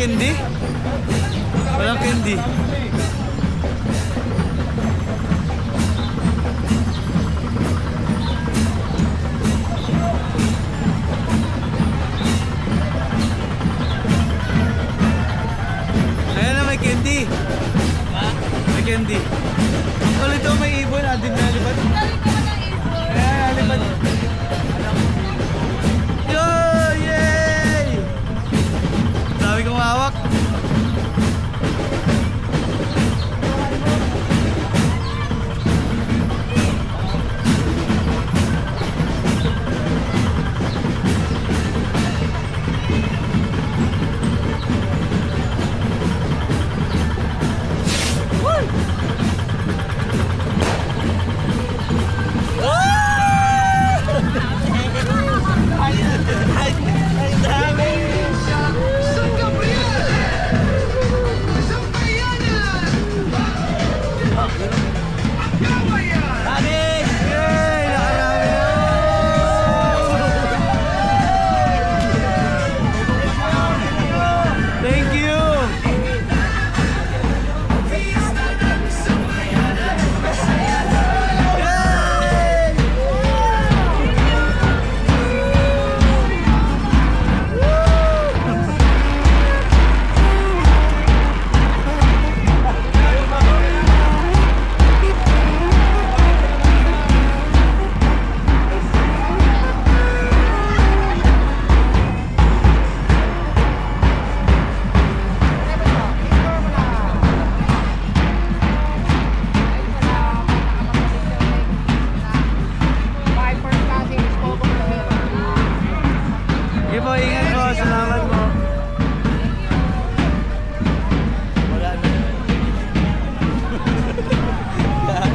candy? Walang candy. Ayan na, may candy. May candy. Ang kulit daw, may ibon. Adin na lipat. Ayan, lipat. Yo! Yay! Dami kong hawak.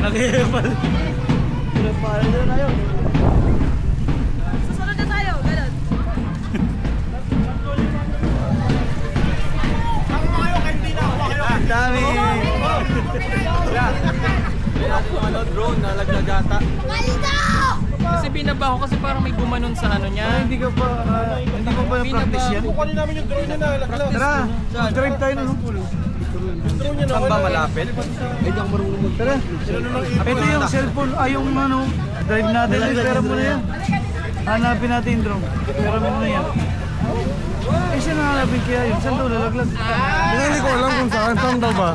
Nakihepal. Pinapala na tayo. Susunod na tayo, ganun. Ang dami. Drone na lagnagata. Kasi binaba ko kasi parang may gumanon sa ano niya. Hindi ka pa na-practice yan? Kukunin namin yung drone na nalaglag. Tara, mag-drive tayo ng Drone niya na. Saan ba malapit? Tara. Ito yung cellphone, yung drive natin. Pera mo na yan. Hanapin natin yung drone. Pera mo na yan. Saan hanapin kaya yun? Saan daw lalaglag? Hindi ko alam kung saan daw ba?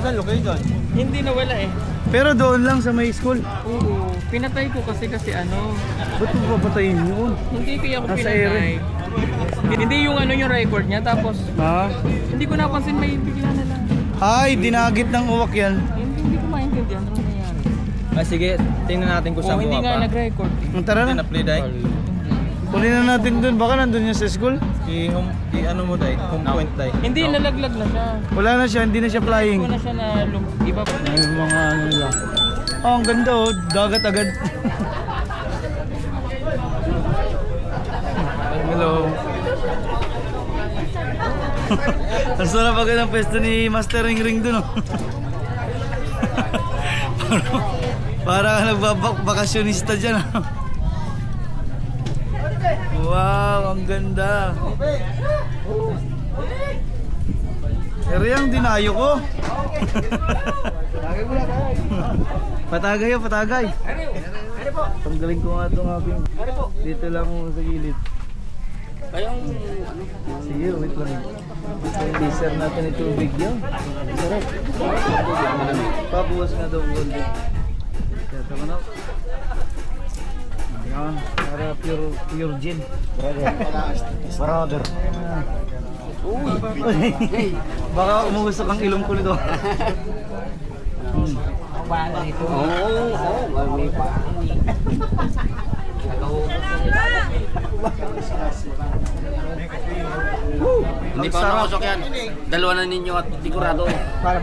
Saan location? Hindi nawala eh. Pero doon lang sa may school. Oo. Pinatay ko kasi ano. Ba't mo papatayin yun? Hindi kaya ako Nasa pinatay. Hindi yung yung record niya tapos Ha? hindi ko napansin may bigla na lang. Ay, dinagit ng uwak yan. Hindi ko maintindihan ano nangyari. Sige, tingnan natin kung saan Hindi nga bumaba. nag-record eh. Tara Hindi na. na-play dahil. Kunin na natin doon. Baka nandun yan sa school. Ano mo dahil? Home point dahil. Hindi, nalaglag na siya. Wala na siya. Hindi na siya flying. Hindi ko na siya na iba pa. Ay, mga ano nila. Oh, ang ganda oh. Dagat agad. Hello. Ang sarap agad ang pwesto ni Master Ring Ring dun oh. Para nagbabakasyonista dyan oh. Wow, ang ganda. Pero yung dinayo ko. Patagay oh, patagay. Tanggalin ko nga itong aking. Dito lang mo sa gilid. Sige, wait lang. Yung laser natin ito tubig yun. Sarap. Pabuwas nga daw konti. Kaya tama na. Ayan, para pure gin. Brother. Baka umuusok ang ilong ko nito. May pa. Hindi pa nakusok yan. Dalawa na ninyo at sigurado. Para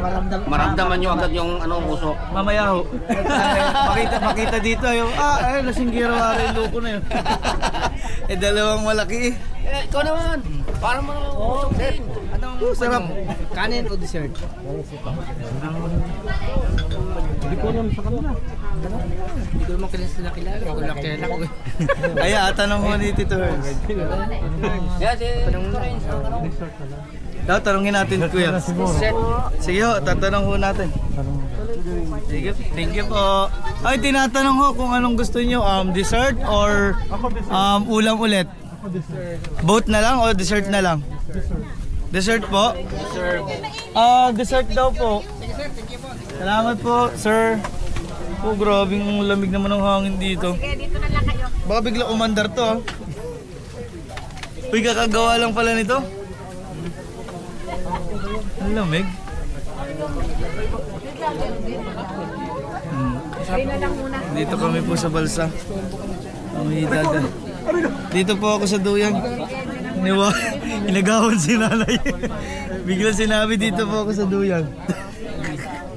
Maramdaman nyo agad yung usok. Mamaya ho. makita dito yung lasing girawa rin loko na yun. Dalawang malaki eh. Ikaw naman. Para mo naman usok din. Anong Sarap. Kanin o dessert? Hindi ko alam sa kanila. Hindi ko naman kilala kung nakilala ko. Ay, tanong mo ni Tito Herns. Yan, si Tanongin natin, Kuya. Sige ho, tatanong ho natin. Sige, thank you po. Ay, tinatanong ho kung anong gusto niyo, dessert or ulam ulit? Both na lang o dessert na lang? Dessert po? Dessert daw po. Salamat po, sir. Oh, grabing lamig naman ng hangin dito. Sige, dito na lang kayo. Baka bigla umandar to, ah. Uy, kakagawa lang pala nito. Ang lamig. Kayo na lang muna. Dito kami po sa balsa. Dagat. Dito po ako sa duyan. Inagawan si nanay. Bigla sinabi dito po ako sa duyan.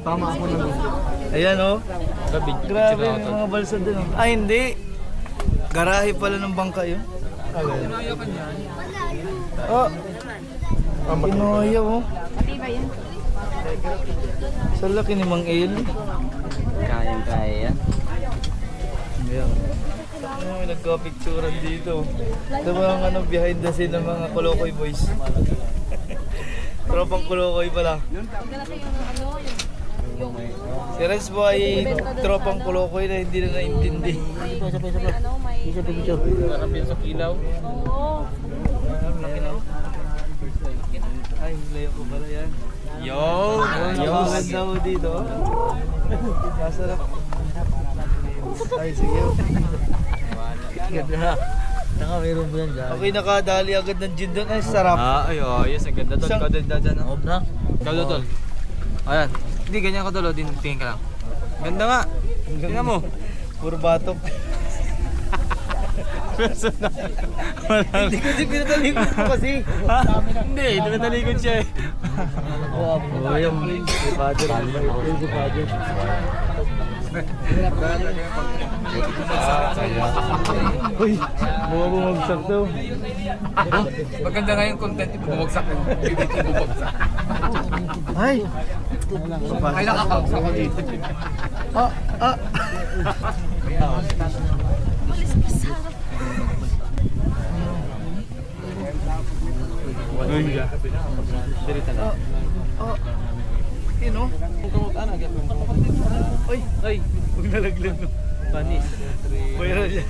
Tama ako na. Ayan oh. Grabe yung mga balsa din oh. Ay hindi. Garahe pala ng bangka yun. Oh. Pinoya oh. Pati ba yan? Sa laki ni Mang El. Kaya yan. Ayan. May nagka-picturean dito. Ito ba ang behind the scene ng mga Kolokoy boys? Tropang Kolokoy pala. Si Renz po ay tropang Kolokoy na hindi na naintindi. Sarap yan sa kilaw. Ay, layo ko pala yan. Yo! Napakaganda mo dito. Masarap. Ay, sige. Ganda na. Saka meron mo yan dyan. Okay, nakadali agad ng gin doon. Ay, sarap. Ay, ayos. Ang ganda tol. Isang- Ikaw din dyan. Oob na. Ikaw doon tol. Ayan. Hindi, ganyan ka tol. Din, tingin ka lang. Ganda nga. Tingnan mo. Puro batok. Hindi ko si pinatalikod ko kasi. Hindi, tumatalikod siya eh. Oh, yung si Father. Yung si Father. Uy, mga bumagsak daw. Maganda nga yung content, bumagsak. Bumagsak. Ay! Ay, nakakabagsak ko dito. Ah! Oh. Yun oh. Uy! Ay, Huwag nalaglag no. panis. Viral yan.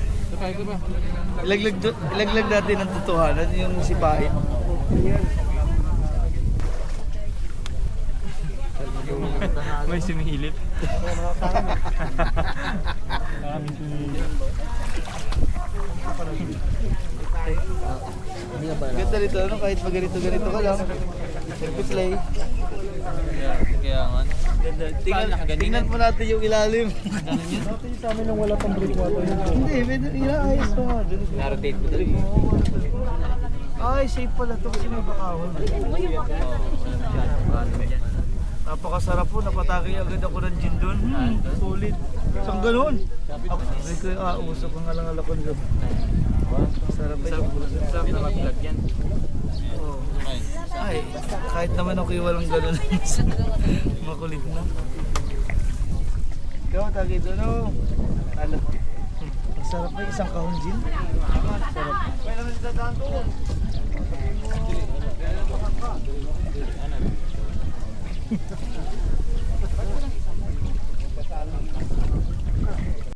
Ilaglag natin ang totohanan yung sipain. May sumihilip. Ganda nito, ano? Kahit pag ganito ka lang. Selfie play. Kaya nga. Ganda. Tingnan po natin yung ilalim. Sa amin nang wala pang breakwater. Hindi, medyo inaayos pa nga. Dun. Narotate ko dali. Ay, safe pala to kasi may bakawon. Napakasarap po, napatake agad ako ng gin doon. Solid. Saan ganun? Ay, kaya usap ang alang-alakon doon. Sarap ba yun? Sarap na mag-vlog yan. Oo. Ay, kahit naman ako walang ganun. Makulit na. Ikaw, tagi doon o. Ano? Ang sarap na isang kahon gin. Sarap. May naman sa dadaan doon.